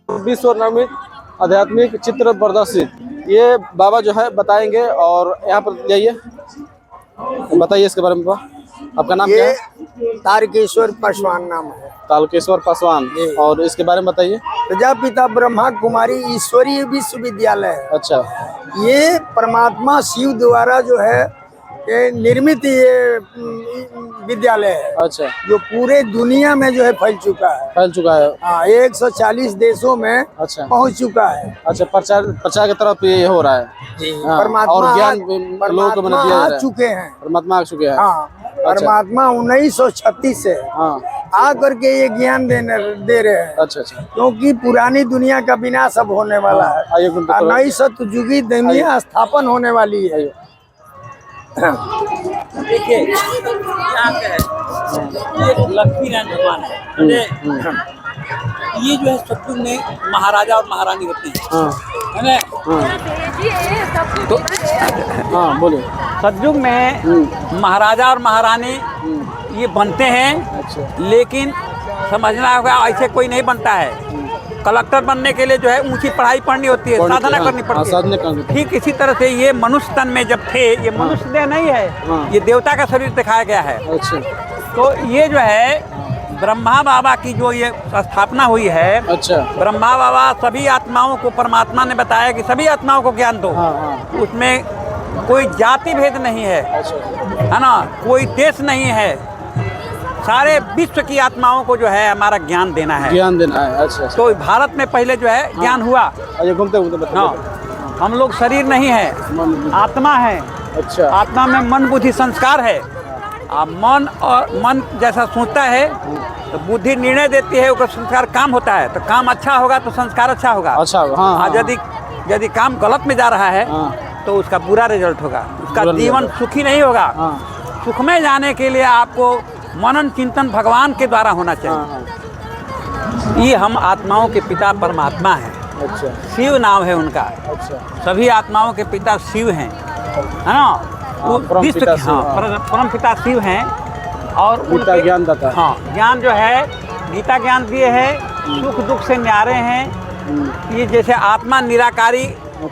विश्व निर्मित आध्यात्मिक चित्र प्रदर्शित, ये बाबा जो है बताएंगे। और यहाँ पर जाइए, बताइए इसके बारे में। आपका नाम क्या है? तारकेश्वर पासवान नाम है। तारकेश्वर पासवान। और इसके बारे में बताइए। प्रजापिता ब्रह्मा कुमारी ईश्वरीय विश्वविद्यालय है। अच्छा। ये परमात्मा शिव द्वारा जो है ये निर्मित ये विद्यालय है। अच्छा। जो पूरे दुनिया में जो है फैल चुका है। हाँ, 140 देशों में अच्छा पहुंच चुका है। अच्छा, प्रचार की तरफ ये हो रहा है। हाँ, परमात्मा और ज्ञान लोगों को दिया जा रहा है। चुके हैं। परमात्मा आ चुके हैं। हाँ, परमात्मा 1936 से आ करके ये ज्ञान दे रहे हैं। अच्छा अच्छा। क्योंकि पुरानी दुनिया का विनाश अब होने वाला है और नई सतयुगी दुनिया स्थापन होने वाली है। देखिए यहाँ पे ये लक्ष्मी नारायण भगवान है। ये जो है सतयुग में महाराजा और महारानी होते हैं, है ना? तो हाँ बोलिए। सतयुग में महाराजा और महारानी ये बनते हैं। अच्छा। लेकिन समझना होगा ऐसे कोई नहीं बनता है। कलेक्टर बनने के लिए जो है ऊंची पढ़ाई पढ़नी होती है, साधना करनी पड़ती है। ठीक इसी तरह से ये मनुष्य तन में जब थे, ये मनुष्य देह नहीं है, ये देवता का शरीर दिखाया गया है। अच्छा। तो ये जो है ब्रह्मा बाबा की जो ये स्थापना हुई है। अच्छा। ब्रह्मा बाबा सभी आत्माओं को, परमात्मा ने बताया कि सभी आत्माओं को ज्ञान दो। उसमें कोई जाति भेद नहीं है, है ना? कोई देश नहीं है, सारे विश्व की आत्माओं को जो है हमारा ज्ञान देना है। अच्छा। तो भारत में पहले जो है ज्ञान हुआ। घूमते हाँ, हम लोग शरीर नहीं है, आत्मा है। अच्छा। आत्मा में मन बुद्धि संस्कार है। मन और मन जैसा सोचता है तो बुद्धि निर्णय देती है, उसका संस्कार काम होता है। तो काम अच्छा होगा तो संस्कार अच्छा होगा। अच्छा। हाँ। यदि काम गलत में जा रहा है तो उसका बुरा रिजल्ट होगा, उसका जीवन सुखी नहीं होगा। सुख में जाने के लिए आपको मनन चिंतन भगवान के द्वारा होना चाहिए। ये हम आत्माओं के पिता परमात्मा हैं। अच्छा। शिव नाम है उनका। अच्छा। सभी आत्माओं के पिता शिव हैं, है ना? परम पिता शिव हैं। और गीता ज्ञान दाता। हाँ, ज्ञान जो है गीता ज्ञान दिए हैं, सुख दुख से न्यारे हैं। ये जैसे आत्मा निराकारी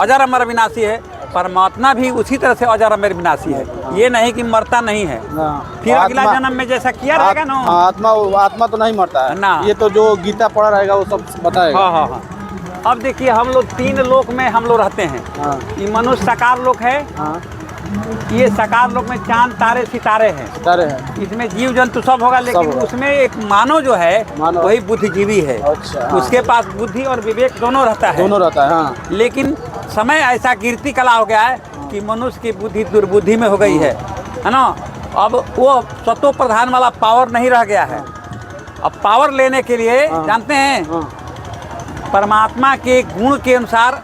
अजर अमर विनाशी है, परमात्मा भी उसी तरह से अजर अमर विनाशी है। ये नहीं कि मरता नहीं है, फिर अगला जन्म में जैसा किया रहेगा ना। आत्मा तो नहीं मरता है ना। ये तो जो गीता पढ़ा रहेगा वो सब बताएगा। हाँ। अब देखिए हम लोग 3 लोक में हम लोग रहते हैं। ये मनुष्य साकार लोक है। ये साकार लोक में चांद तारे सितारे हैं। इसमें जीव जंतु सब होगा, लेकिन उसमें एक मानव जो है वही बुद्धिजीवी है। अच्छा। उसके पास बुद्धि और विवेक दोनों रहता है। हाँ। लेकिन समय ऐसा कीर्ति कला हो गया है कि मनुष्य की बुद्धि दुर्बुद्धि में हो गई है ना? अब वो सतो प्रधान वाला पावर नहीं रह गया है। अब पावर लेने के लिए जानते हैं परमात्मा के गुण के अनुसार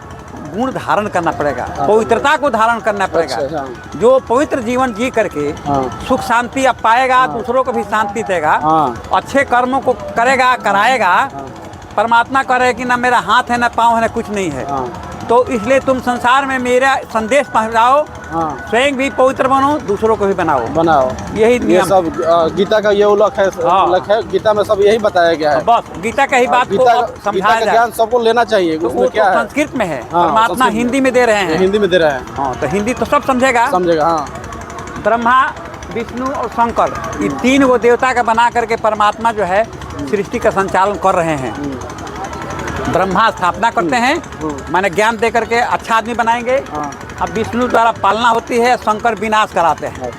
गुण धारण करना पड़ेगा, पवित्रता को धारण करना पड़ेगा। अच्छा। जो पवित्र जीवन जी करके सुख शांति अब पाएगा, दूसरों को भी शांति देगा, अच्छे कर्मों को करेगा, कराएगा। परमात्मा कह रहे कि ना मेरा हाथ है ना पाँव है ना कुछ नहीं है। तो इसलिए तुम संसार में मेरा संदेश पहुँचाओ, स्वयं भी पवित्र बनो, दूसरों को भी बनाओ। यही नियम सब गीता का ये लक्ष्य है। गीता में सब यही बताया गया है। बस गीता का ही बात को समझाया जाए। ज्ञान सबको लेना चाहिए। तो उसमें क्या है? संस्कृत में है, परमात्मा हिंदी में दे रहे हैं। हिंदी में दे रहे हैं। हाँ, तो हिंदी तो सब समझेगा। हाँ। ब्रह्मा विष्णु और शंकर, ये 3 वो देवता का बना करके परमात्मा जो है सृष्टि का संचालन कर रहे हैं। ब्रह्मा स्थापना करते हैं, माने ज्ञान दे करके अच्छा आदमी बनाएंगे। अब विष्णु द्वारा पालना होती है, शंकर विनाश कराते हैं।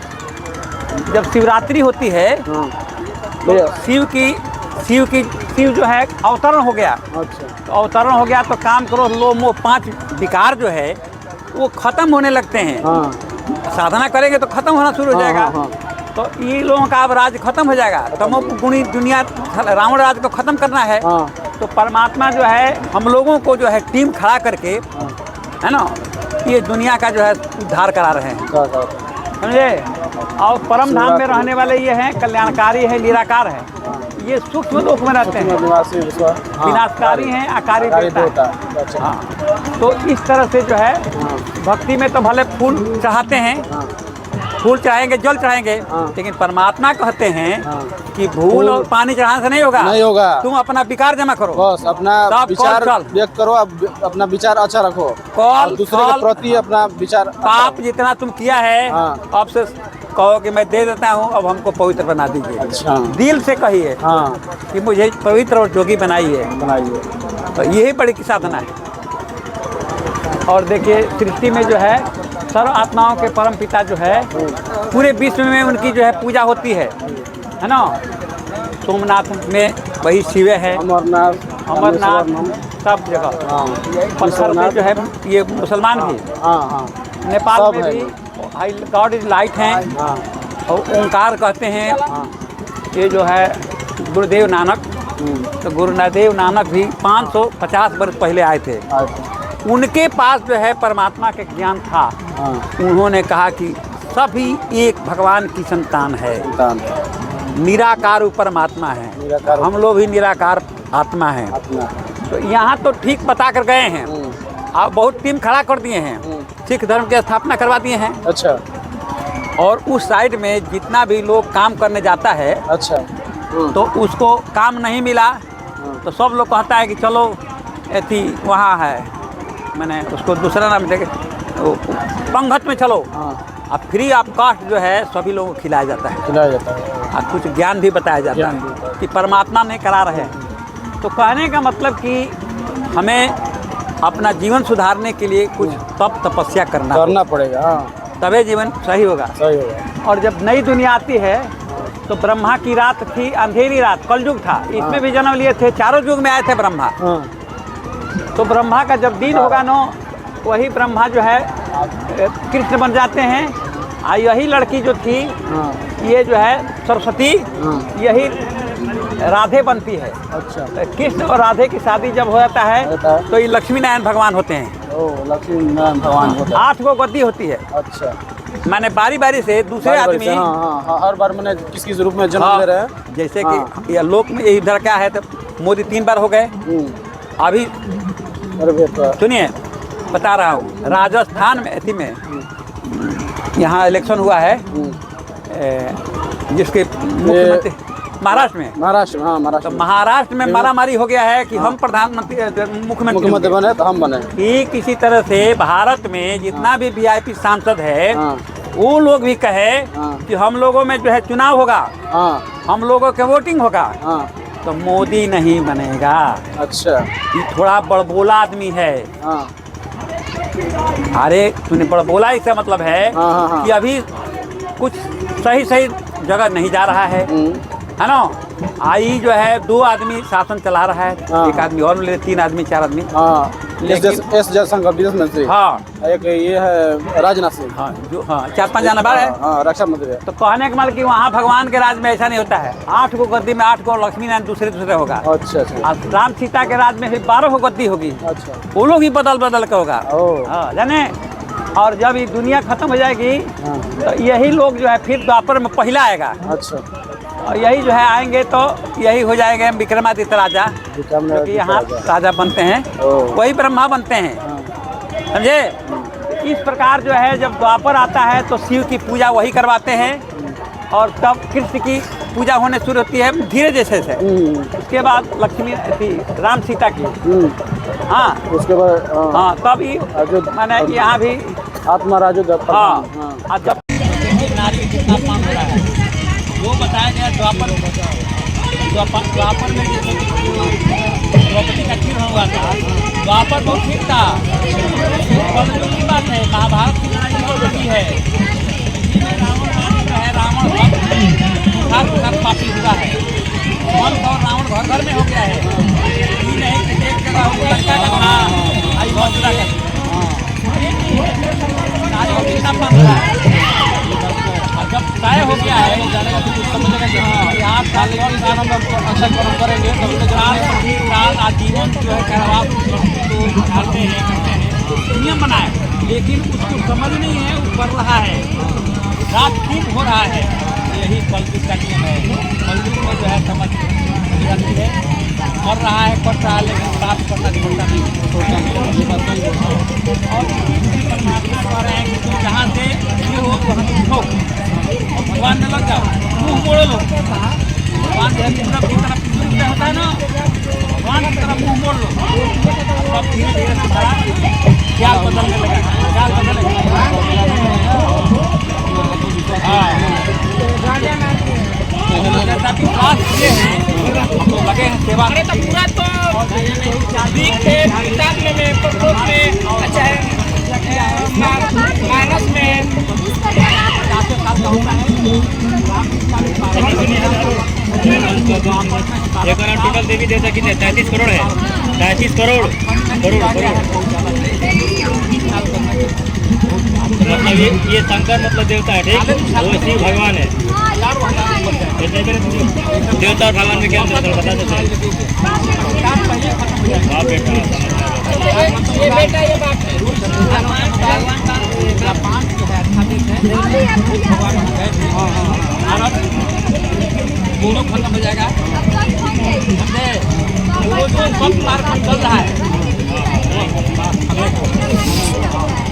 जब शिवरात्रि होती है तो शिव जो है अवतरण हो गया। तो अवतरण हो गया तो काम करो लोभ मोह 5 विकार जो है वो खत्म होने लगते हैं। साधना करेंगे तो खत्म होना शुरू हो जाएगा। तो ये लोगों का अब राज खत्म हो जाएगा। तमोगुणी दुनिया, रावण राज को खत्म करना है। तो परमात्मा जो है हम लोगों को जो है टीम खड़ा करके, है ना, ये दुनिया का जो है उद्धार करा रहे हैं, समझे? और परम धाम में रहने वाले ये हैं, कल्याणकारी है, निराकार है। ये सूक्ष्म लोक में रहते हैं, विनाशकारी हैं, आकारी देवता। हाँ, तो इस तरह से जो है भक्ति में तो भले फूल चढ़ाते हैं, फूल चढ़ाएंगे, जल चढ़ाएंगे, लेकिन परमात्मा कहते हैं कि फूल और पानी चढ़ाने से नहीं होगा, नहीं होगा। तुम अपना विकार जमा करो, बस अपना सब विचार कौल व्यक्त करो, अपना विचार अच्छा रखो, कौल और दूसरे के प्रति अपना विचार पाप जितना तुम किया है अब से कहो कि मैं दे देता हूँ, अब हमको पवित्र बना दीजिए। अच्छा, दिल से कहिए कि मुझे पवित्र और जोगी बनाइए। तो यही बड़ी की साधना है। और देखिए सृष्टि में जो है सर्व आत्माओं के परम पिता जो है पूरे विश्व में उनकी जो है पूजा होती है ना। सोमनाथ में वही शिव है, अमरनाथ सब जगह। पत्थर में जो है ये मुसलमान भी, नेपाल में भी गॉड इज लाइट हैं और ओंकार कहते हैं। ये जो है गुरुदेव नानक, तो गुरुदेव नानक भी 550 वर्ष पहले आए थे। उनके पास जो है परमात्मा के ज्ञान था। उन्होंने कहा कि सभी एक भगवान की संतान है, निराकार परमात्मा है, हम लोग भी निराकार आत्मा हैं। तो यहाँ तो ठीक बता कर गए हैं, आप बहुत टीम खड़ा कर दिए हैं, सिख धर्म की स्थापना करवा दिए हैं। अच्छा, और उस साइड में जितना भी लोग काम करने जाता है, अच्छा, तो उसको काम नहीं मिला तो सब लोग कहता है कि चलो ऐसी वहाँ है, मैंने उसको दूसरा नाम देखे पंगत में चलो। अब फ्री ऑफ कास्ट जो है सभी लोगों को खिलाया जाता है, और कुछ ज्ञान भी बताया जाता है कि परमात्मा ने करा रहे हैं। तो कहने का मतलब कि हमें अपना जीवन सुधारने के लिए कुछ तप तपस्या करना पड़ेगा, तभी जीवन सही होगा। और जब नई दुनिया आती है तो ब्रह्मा की रात थी, अंधेरी रात, कलयुग था, इसमें भी जन्म लिए थे, चारों युग में आए थे ब्रह्मा। तो ब्रह्मा का जब दिन होगा नो, वही ब्रह्मा जो है कृष्ण बन जाते हैं। और यही लड़की जो थी ये जो है सरस्वती, यही राधे बनती है। अच्छा, कृष्ण और राधे की शादी जब हो जाता है तो ये लक्ष्मी नारायण भगवान होते हैं। लक्ष्मी नारायण भगवान होते हैं। 8 गो गद्दी होती है। अच्छा, मैंने बारी बारी से दूसरे आदमी हर बार मैंने किसी रूप में जन्म ले रहे हैं। जैसे कि यह लोक में इधर क्या है, तो मोदी 3 बार हो गए। अभी सुनिए बता रहा हूँ, राजस्थान में ऐसी में यहाँ इलेक्शन हुआ है, जिसके मुख्यमंत्री महाराष्ट्र में, तो महाराष्ट्र में मारामारी हो गया है कि हम प्रधानमंत्री मुख्यमंत्री बने तो हम बने। कि किसी तरह से भारत में जितना भी वीआईपी सांसद है वो लोग भी कहे कि हम लोगों में जो है चुनाव होगा, हम लोगों के वोटिंग होगा, तो मोदी नहीं बनेगा। अच्छा, ये थोड़ा बड़बोला आदमी है। अरे तूने बड़बोला, इसका मतलब है कि अभी कुछ सही जगह नहीं जा रहा है ना। आई जो है 2 आदमी शासन चला रहा है, एक आदमी और मिले, 3 आदमी 4 आदमी। एस जयशंकर विदेश मंत्री, एक ये है राजनाथ सिंह, जो 4-5 जाना बार है, रक्षा मंत्री है। तो कहने का मतलब कि वहाँ भगवान के राज में ऐसा नहीं होता है। 8 गो गद्दी में 8 गो लक्ष्मी नारायण दूसरे होगा। अच्छा, और राम सीता के राज में फिर 12 गो गद्दी होगी। अच्छा, वो लोग ही बदल के होगा, जाने। और जब ये दुनिया खत्म हो जाएगी तो यही लोग जो है फिर द्वापर में पहला आएगा। अच्छा, और यही जो है आएंगे तो यही हो जाएंगे विक्रमादित्य राजा, क्योंकि यहाँ राजा बनते हैं, वही ब्रह्मा बनते हैं, समझे। इस प्रकार जो है जब द्वापर आता है तो शिव की पूजा वही करवाते हैं, और तब कृष्ण की पूजा होने शुरू होती है धीरे जैसे से। उसके बाद लक्ष्मी राम सीता की, उसके बाद तब ही मैंने यहाँ भी आत्मा राजू जब वो बताया गया द्वापर में द्रौपदी का चीर हुआ था। द्वापर बहुत ठीक था, की बात है, महाभारत की लड़ाई बहुत बड़ी है। रावण घर पापी हुआ है, और रावण घर में हो गया है। ये नहीं कि एक जगह हो लंका करना, आई बहुत बुरा कर जब तय हो गया है यहाँ अक्सर कर्म करेंगे तो आजीवन जो है कहवास करते हैं, नियम बनाए, लेकिन उसको समझ नहीं है, वो कर रहा है, रात ठीक हो रहा है। यही कलयुग का नियम है। कलयुग में जो है समझ जाती है, कर रहा है, लेकिन बात करना छोड़ता नहीं, और कह रहे हैं कि तुम जहाँ से ये हो वहाँ से उठो और भगवान में लग जाओ, मुँह मोड़ लो। भगवान जो है पूरा की तरफ में होता है ना, भगवान की तरफ मुँह मोड़ लो। अब धीरे धीरे तुम्हारा ख्याल बदलने लगा, ख्याल बदलने लगा। जैसा कि क्लास ये है तो लगे हैं सेवा। अरे तो पूरा तो अच्छा है, माइनस में 50 साल का होगा है। टोटल देवी देवता कितने? 33 करोड़ है। 33 करोड़ करोड़ करोड़ मतलब ये शंकर मतलब देवता है, ठीक? वो शिव भगवान है। देवता और भगवान में क्या अंतर है बता सकते हैं? हाँ बेटा, ये बेटा ये बात दोनों खत्म हो जाएगा। वो जो सब मार्ग चल रहा है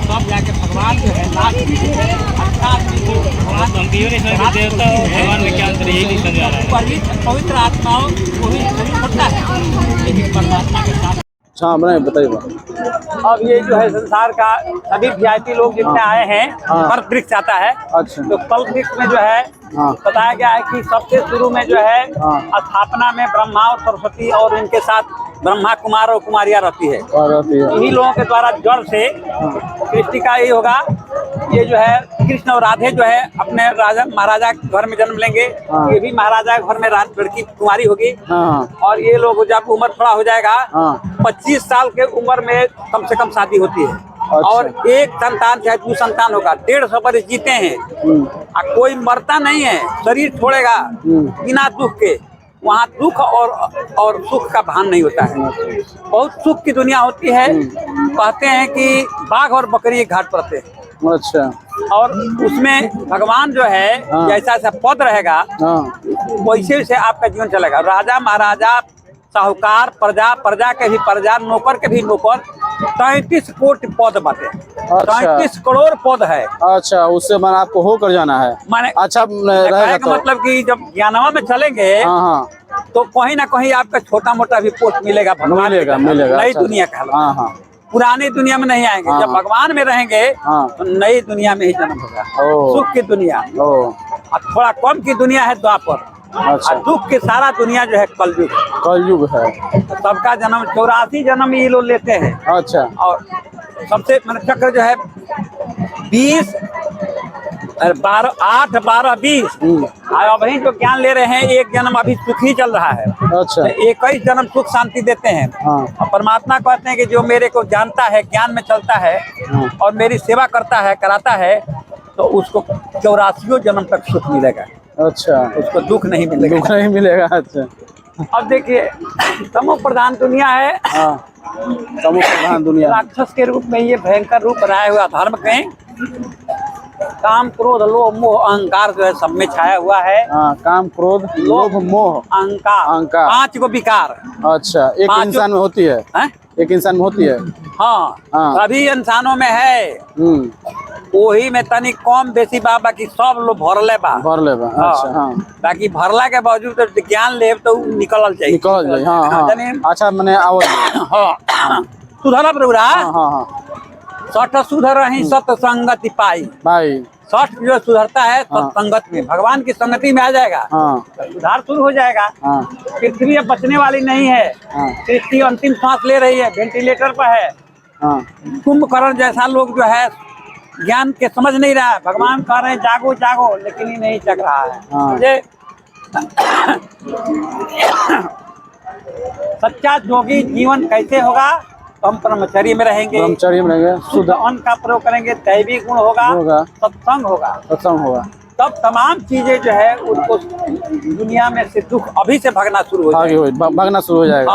तब जाके भगवान जो है अच्छा देवता और भगवान में क्या अंतर है, यही नहीं समझ आ रहा है। पवित्र आत्माओं वही शरीर होता है, लेकिन परमात्मा के साथ। हाँ बनाए, बताइए। अब ये जो है संसार का सभी वीआईपी लोग जितने आए हैं, कल्प वृक्ष आता है। अच्छा। तो कल्प वृक्ष में जो है बताया गया है कि सबसे शुरू में जो है स्थापना में ब्रह्मा और सरस्वती और इनके साथ ब्रह्मा कुमार और कुमारियाँ रहती है। इन्हीं लोगों के द्वारा जड़ से सृष्टि का ये होगा। ये जो है कृष्ण और राधे जो है अपने राजा महाराजा के घर में जन्म लेंगे। ये भी महाराजा के घर में लड़की कुमारी होगी। और ये लोग जब उम्र थोड़ा हो जाएगा 25 साल के उम्र में कम से कम शादी होती है। अच्छा। और एक संतान चाहे 2 संतान होगा, 150 वर्ष जीते हैं। और कोई मरता नहीं है, शरीर छोड़ेगा बिना दुख के। वहाँ दुख और सुख का भान नहीं होता है। बहुत सुख की दुनिया होती है। कहते हैं कि बाघ और बकरी एक घाट पर थे। अच्छा। और उसमें भगवान जो है जैसा ऐसा पद रहेगा वैसे वैसे आपका जीवन चलेगा। राजा महाराजा साहूकार प्रजा, प्रजा के भी प्रजा, नौकर के भी नौकर, 33 कोटि पद बाटे। 33 करोड़ पद है। अच्छा, उससे मैंने आपको होकर जाना है। माने अच्छा रहेगा तो मतलब कि जब ज्ञानवा में चलेंगे तो कहीं ना कहीं आपका छोटा मोटा भी पोस्ट मिलेगा। भगवान मिलेगा। नई दुनिया का पुरानी दुनिया में नहीं आएंगे। जब भगवान में रहेंगे तो नई दुनिया में ही जन्म होगा, सुख की दुनिया। और थोड़ा कम की दुनिया है द्वापर। अच्छा। और दुख की सारा दुनिया जो है कलयुग। कलयुग है। सबका जन्म 84 जन्म ये लोग लेते हैं। अच्छा। और सबसे मतलब चक्र जो है 20 12 8 12 20। और अभी जो ज्ञान ले रहे हैं एक जन्म अभी सुखी चल रहा है। अच्छा। 21 जन्म सुख शांति देते हैं। और परमात्मा कहते हैं कि जो मेरे को जानता है, ज्ञान में चलता है और मेरी सेवा करता है, कराता है, तो उसको 84 जन्म तक सुख मिलेगा। अच्छा। उसको दुख नहीं मिलेगा। दुख नहीं मिलेगा। अच्छा। अब देखिए तमो प्रधान दुनिया है। तमो प्रधान दुनिया। राक्षस के रूप में ये भयंकर रूप बनाया हुआ धर्म के काम क्रोध लोभ मोह अहंकार जो है सब में छाया हुआ है। काम क्रोध लोभ मोह अहंकार 5 गो विकार। अच्छा। एक इंसान में होती है? एक इंसान में होती है। हाँ। सभी इंसानों में है। वही में तनी कम बेसी बा, बाकी सब लोग भरले बा। अच्छा। बाकी भरला के बावजूद ज्ञान ले तो निकल जाए। अच्छा मैंने सुधर प्रभुरा 60 सुधर रही सत्संगति पाई। षष्ठ जो सुधरता है सत्संगत में, भगवान की संगति में आ जाएगा। सुधार शुरू हो जाएगा। पृथ्वी अब बचने वाली नहीं है। सृष्टि अंतिम सांस ले रही है, वेंटिलेटर पर है। कुंभकर्ण जैसा लोग जो है ज्ञान के समझ नहीं रहा है। भगवान कह रहे हैं जागो जागो, लेकिन ये नहीं जग रहा है। सच्चा जोगी जीवन कैसे होगा? तो हम ब्रह्मचर्य में रहेंगे, शुद्ध अन्न का प्रयोग करेंगे, दैवी गुण होगा, सत्संग होगा। तब तमाम चीजें जो है उनको दुनिया में से दुख अभी से भागना शुरू हो जाएगा।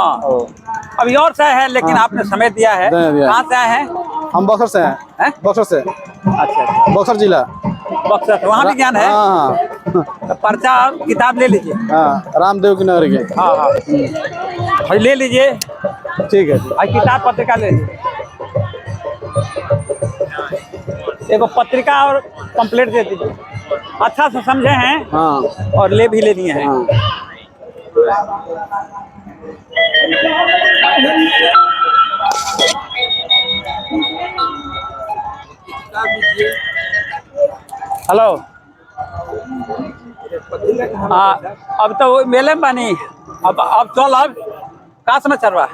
अभी और से है, लेकिन आपने समय दिया है। कहाँ से आए हैं? हम बक्सर से हैं। बक्सर से। अच्छा। बक्सर जिला। बक्सर से वहाँ भी ज्ञान है। तो पर्चा किताब ले लीजिए। रामदेव की नगर के। भाई ले लीजिए। ठीक है। किताब पत्रिका ले लीजिए। एगो पत्रिका और पंपलेट दे दीजिए। अच्छा से समझे हैं हाँ और ले भी ले दिए हैं। हाँ। हेलो। हाँ, अब तो वो मेले में बानी। अब चल, अब का समाचार बा?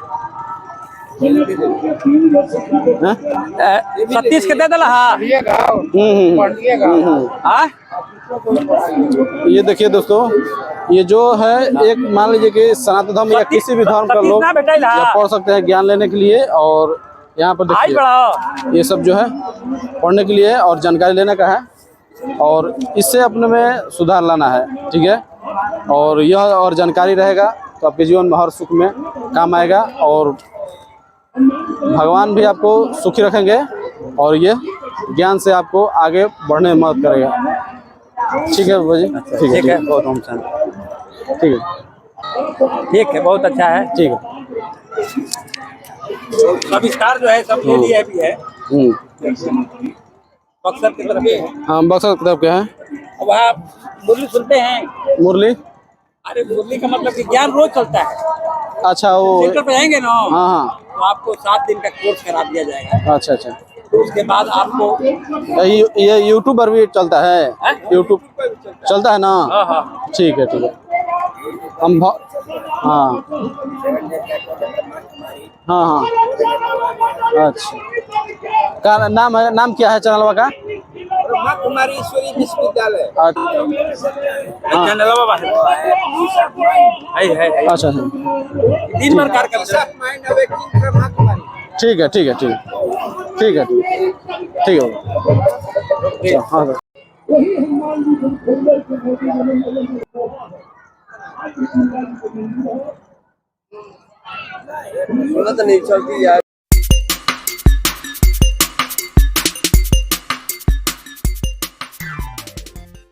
हैं? 37 के दे दिला। हाँ हाँ, ये देखिए दोस्तों, ये जो है एक मान लीजिए कि सनातन धर्म या किसी भी धर्म का लोग या पढ़ सकते हैं ज्ञान लेने के लिए। और यहाँ पर आज देखिए बड़ा ये सब जो है पढ़ने के लिए और जानकारी लेने का है और इससे अपने में सुधार लाना है। ठीक है, और यह और जानकारी रहेगा तो आपके जीवन में हर सुख में काम आएगा और भगवान भी आपको सुखी रखेंगे और ये ज्ञान से आपको आगे बढ़ने में मदद करेगा। ठीक है बाबा जी, ठीक है, बहुत हम ठीक है, ठीक है, बहुत अच्छा है। ठीक है। आविष्कार जो है सब ले लिए भी है। बक्सर की तरफ है। हाँ, बक्सर की तरफ के हैं। अब आप मुरली सुनते हैं? मुरली, अरे मुरली का मतलब कि ज्ञान रोज चलता है। अच्छा वो, सेंटर पे जाएंगे ना, हाँ हाँ, तो आपको 7 दिन का कोर्स करा दिया जाएगा। अच्छा अच्छा। तो उसके बाद आपको ये यूट्यूब पर भी चलता है? यूट्यूब चलता है ना? हाँ हाँ, ठीक है ठीक है। हम हाँ हाँ हाँ, अच्छा। का नाम है, नाम क्या है चैनल का? ब्रह्मा कुमारी ईश्वरी विश्वविद्यालय। अच्छा दिन भर कार्य करते हैं। ब्रह्मा कुमारी। ठीक है ठीक है ठीक है ठीक है ठीक है। हाँ सर। नहीं चलती यार।